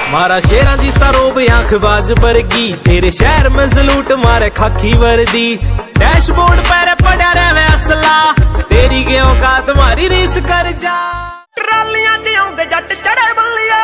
मारा शेरा जी सरोब आंख बाज बरगी, तेरे शहर में सलूट मारे खाकी वर्दी। डैशबोर्ड पर पड़ा रहे असला, तेरी के औकात तुम्हारी रीस कर जा। ट्रालियां च आउंदे जट चढ़े बल्लिया,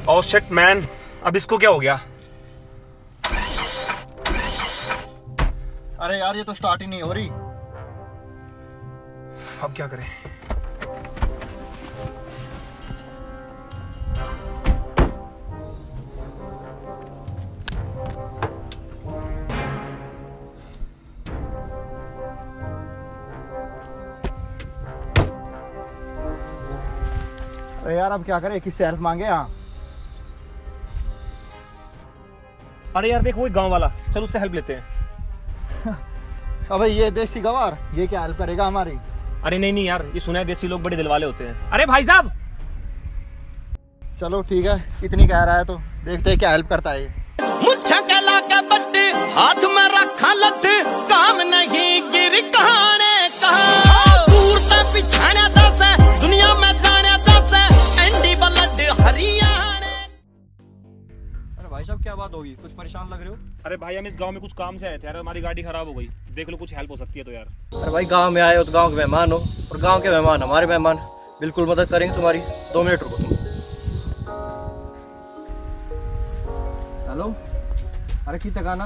ओह शिट मैन, अब इसको क्या हो गया? अरे यार ये तो स्टार्ट ही नहीं हो रही। अब क्या करें? अरे यार अब क्या करें, किससे हेल्प मांगे यहाँ? अरे यार देख, वो एक गांव वाला, चल उससे हेल्प लेते हैं। अबे ये देसी गवार, ये क्या हेल्प करेगा हमारी? अरे नहीं नहीं यार, ये सुना है देसी लोग बड़े दिलवाले होते हैं। अरे भाई साहब, चलो ठीक है, इतनी कह रहा है तो देखते हैं क्या हेल्प करता है ये। मुच्छा कला का बट्टे हाथ में रखा लट, काम नहीं गिर कहाने कहा दूर से पिछाना दस है, दुनिया में जाने दस है, एंडी बलड हरियाणा। अरे भाई साहब क्या बात होगी, कुछ परेशान लग रहे हो? अरे भाई हम इस गांव में कुछ काम से आए थे यार, हमारी गाड़ी खराब हो गई, देख लो कुछ हेल्प हो सकती है तो यार। अरे भाई गांव में आए हो तो गांव के मेहमान हो, और गांव के मेहमान हमारे मेहमान, बिल्कुल मदद करेंगे तुम्हारी। 2 मिनट रुको तुम। हेलो, अरे की तकाना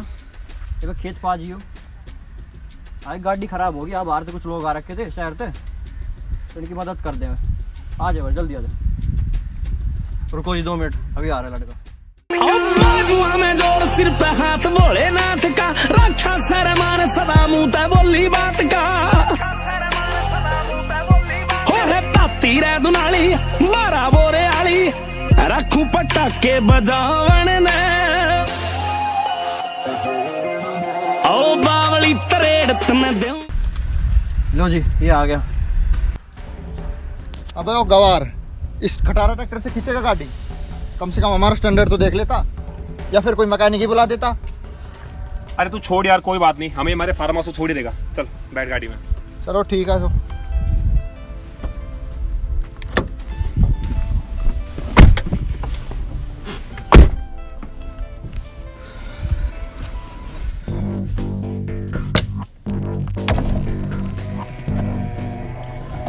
ये खेत पा जियो, आज गाड़ी खराब होगी। आप बाहर से कुछ लोग आ रखे थे शहर से, तो इनकी मदद कर दें। आ जाए जल्दी आ जाए। रुको जी 2 मिनट, अभी आ रहा है लड़का। में जोड़ सिर पे हाथ भोलेनाथ का, रक्षा सरमान सदा मुंह ते बोली बात का, हो है ताती रे दुनाली 12 बोरे आली, रखू पटाके बजावन ने, ओ बावली तरेड़ में देऊं। लो जी ये आ गया। अबे वो गवार, इस खटारा ट्रैक्टर से खींचेगा गाड़ी? कम से कम हमारा स्टैंडर्ड तो देख लेता, या फिर कोई मैकेनिक ही बुला देता। अरे तू छोड़ यार, कोई बात नहीं, हमें हमारे फार्म हाउस को छोड़ ही देगा। चल बैठ गाड़ी में। चलो ठीक है। तो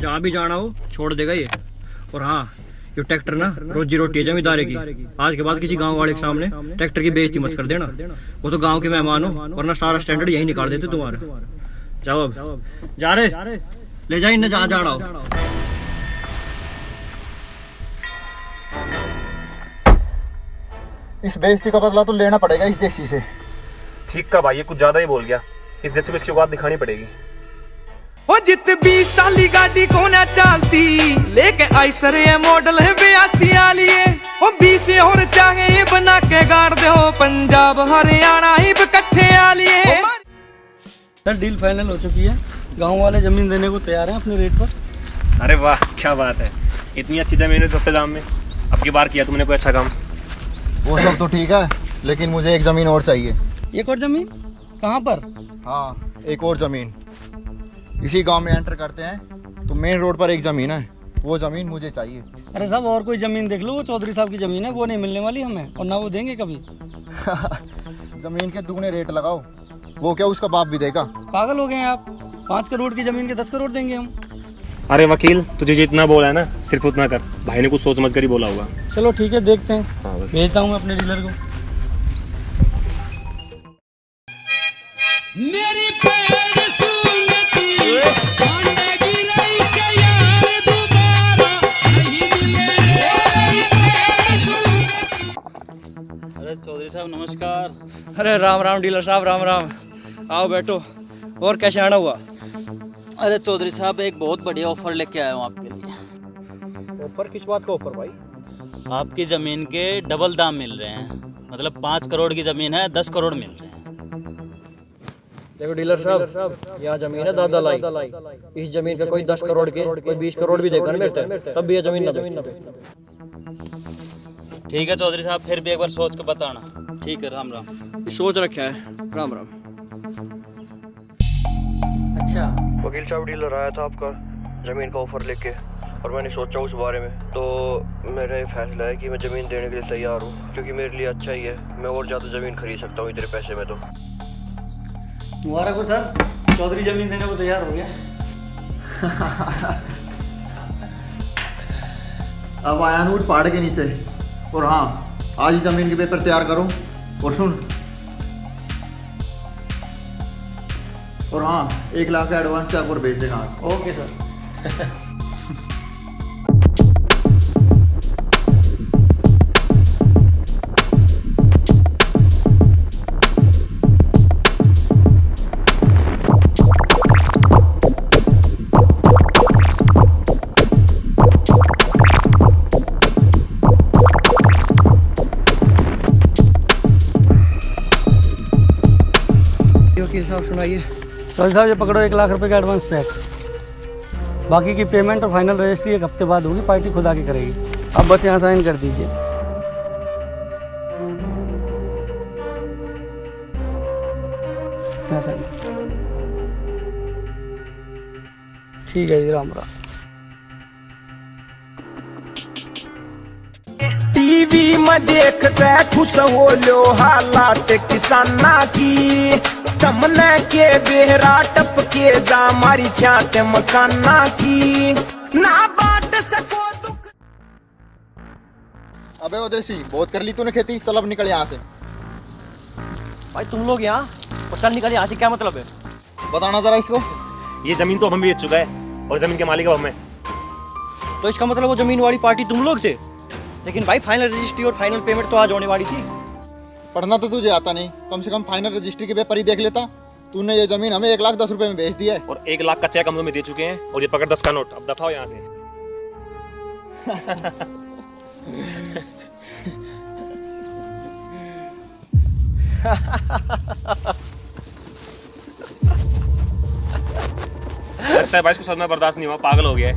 जहाँ भी जाना हो छोड़ देगा ये। और हाँ, ये ट्रैक्टर ना रोजी रोटी है जमींदारे की। आज के बाद किसी गांव वाले के सामने ट्रैक्टर की बेइज्जती मत कर देना। वो तो गांव के मेहमान हो, वरना सारा स्टैंडर्ड यही निकाल देते तुम्हारे। जाओ अब, जा रहे ले जाए इन्हें जहाँ जाना हो। इस बेइज्जती का बदला तो लेना पड़ेगा इस देसी से। ठीक का भाई, ये कुछ ज्यादा ही बोल गया, इस देश को इसकी औकात दिखानी पड़ेगी। ओ जित 20 साली गाड़ी को ना चलती, लेके आइसर ये मॉडल है 82 वाली, ओ 20 और चाहे ये बना के गाड़ दे हो, पंजाब हरियाणा ही इकट्ठे वाली। सर डील फाइनल हो चुकी है, गांव वाले जमीन देने को तैयार हैं अपने रेट पर। अरे वाह क्या बात है, इतनी अच्छी जमीन है सस्ते दाम में। अब की बार किया तुमने कोई अच्छा काम। वो सब तो ठीक है, लेकिन मुझे एक जमीन और चाहिए। एक और जमीन कहाँ पर? हाँ एक और जमीन। इसी गांव में एंटर करते हैं तो मेन रोड पर एक जमीन है, वो जमीन मुझे चाहिए। अरे साहब और कोई जमीन देख लो, वो चौधरी साहब की जमीन है, वो नहीं मिलने वाली हमें, और ना वो देंगे कभी। जमीन के दुगने रेट लगाओ, वो क्या उसका बाप भी देगा? पागल हो गए हैं आप, 5 करोड़ की जमीन के 10 करोड़ देंगे हम। अरे वकील, तुझे जितना बोला है ना सिर्फ उतना कर, भाई ने कुछ सोच समझ कर ही बोला होगा। चलो ठीक है, देखते हैं। हाँ, बस। भेजता हूँ अपने डीलर को। मेरी पैर सुनती कांडे की रही से यार दोबारा नहीं मिले। अरे चौधरी साहब नमस्कार। अरे राम राम डीलर साहब, राम राम। आओ बैठो। और कैसे आना हुआ? अरे चौधरी साहब एक बहुत बढ़िया ऑफर लेके आया हूँ आपके लिए। ऑफर? किस बात का ऑफर भाई? आपकी जमीन के डबल दाम मिल रहे हैं। मतलब 5 करोड़ की जमीन है, 10 करोड़ मिल रहे हैं। देखो डीलर साहब, यहाँ जमीन है दादा लाई। इस जमीन पे कोई 10 करोड़ के, कोई 20 करोड़ भी देगा ना मेरे से, तब भी ये जमीन ना दो। ठीक है चौधरी साहब, फिर भी एक बार सोच के बताना। ठीक है, राम राम। सोच रखा है, राम राम। अच्छा, वकील साहब डीलर आया था आपका ज़मीन का ऑफर लेके, और मैंने सोचा उस बारे में, तो मेरा ये फैसला है कि मैं ज़मीन देने के लिए तैयार हूँ, क्योंकि मेरे लिए अच्छा ही है। मैं और ज़्यादा ज़मीन खरीद सकता हूँ इतने पैसे में। तो मुबारक हो सर, चौधरी जमीन देने को तैयार हो गया। अब आया नूट पहाड़ के नीचे, और हाँ, आज ही ज़मीन के पेपर तैयार करो। और सुन, और हाँ, 1 लाख का एडवांस चेक और भेज देना। Okay sir. वकील साहब सुनाइए। चौधरी साहब, ये पकड़ो 1 लाख रुपए का एडवांस चेक। बाकी की पेमेंट और फाइनल रजिस्ट्री 1 हफ्ते बाद होगी, पार्टी खुद आके करेगी। अब बस यहाँ साइन कर दीजिए। यहाँ साइन। ठीक है जी, राम राम। टीवी में देखते खुश हो लो हालात किसाना की, तमने के बेहरा टपके जा मारी छात मकाना की, ना बांट सको दुख। अबे वो देसी, बहुत कर ली तूने खेती, चल अब निकल यहाँ से। भाई तुम लोग यहाँ, और चल निकल यहाँ से, क्या मतलब है? बताना जरा इसको। ये जमीन तो हम भी बेच चुका है, और जमीन के मालिक अब हमें। तो इसका मतलब वो जमीन वाली पार्टी तुम लोग थे? लेकिन भाई फाइनल रजिस्ट्री और फाइनल पेमेंट तो आज होने वाली थी। पढ़ना तो तुझे आता नहीं, कम से कम फाइनल रजिस्ट्री के पेपर ही देख लेता। तूने ये जमीन हमें 1,10,000 रुपए में बेच दिया है। और 1 लाख का चेक हम तुम्हें दे चुके हैं, और ये पकड़ 10 का नोट। अब दफा हो यहाँ से। लगता है भाई इसको सदमा बर्दाश्त नहीं हुआ, पागल हो गया है।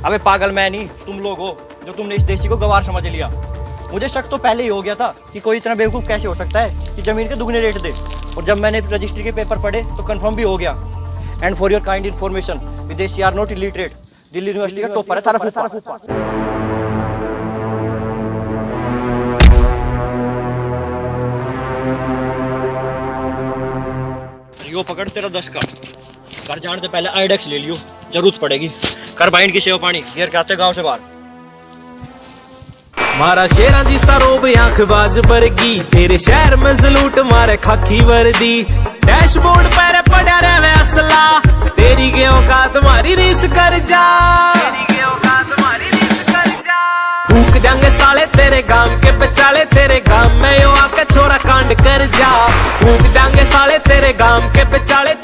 अबे पागल मैं नहीं, तुम लोग हो जो तुमने इस देसी को गवार समझ लिया। मुझे शक तो पहले ही हो गया था कि कोई इतना बेवकूफ़ कैसे हो सकता है कि ज़मीन के दुगने रेट दे, और जब मैंने रजिस्ट्री के पेपर पढ़े तो कंफर्म भी हो गया। And for your kind information, विदेशी are not illiterate. Delhi university का टॉपर है सारा फूफा। यो पकड़ तेरा 10 का। कर जाने से पहले आइडेक्स ले लियो, जरूरत पड़ेगी। कर बाइंड की सेव पानी, घेर के आते गाँव से बाहर। मारा शेरा जी सरोब आंखबाज बरगी, तेरे शहर में जलूट मारे खाकी वर्दी, डैशबोर्ड पर पड़ा रहे असला, तेरी के औकात मारी रीस कर जा, फूक देंगे साले तेरे गांव के बेचाले, तेरे गांव में यो आके छोरा कांड कर जा, फूक देंगे साले तेरे गांव के बेचाले।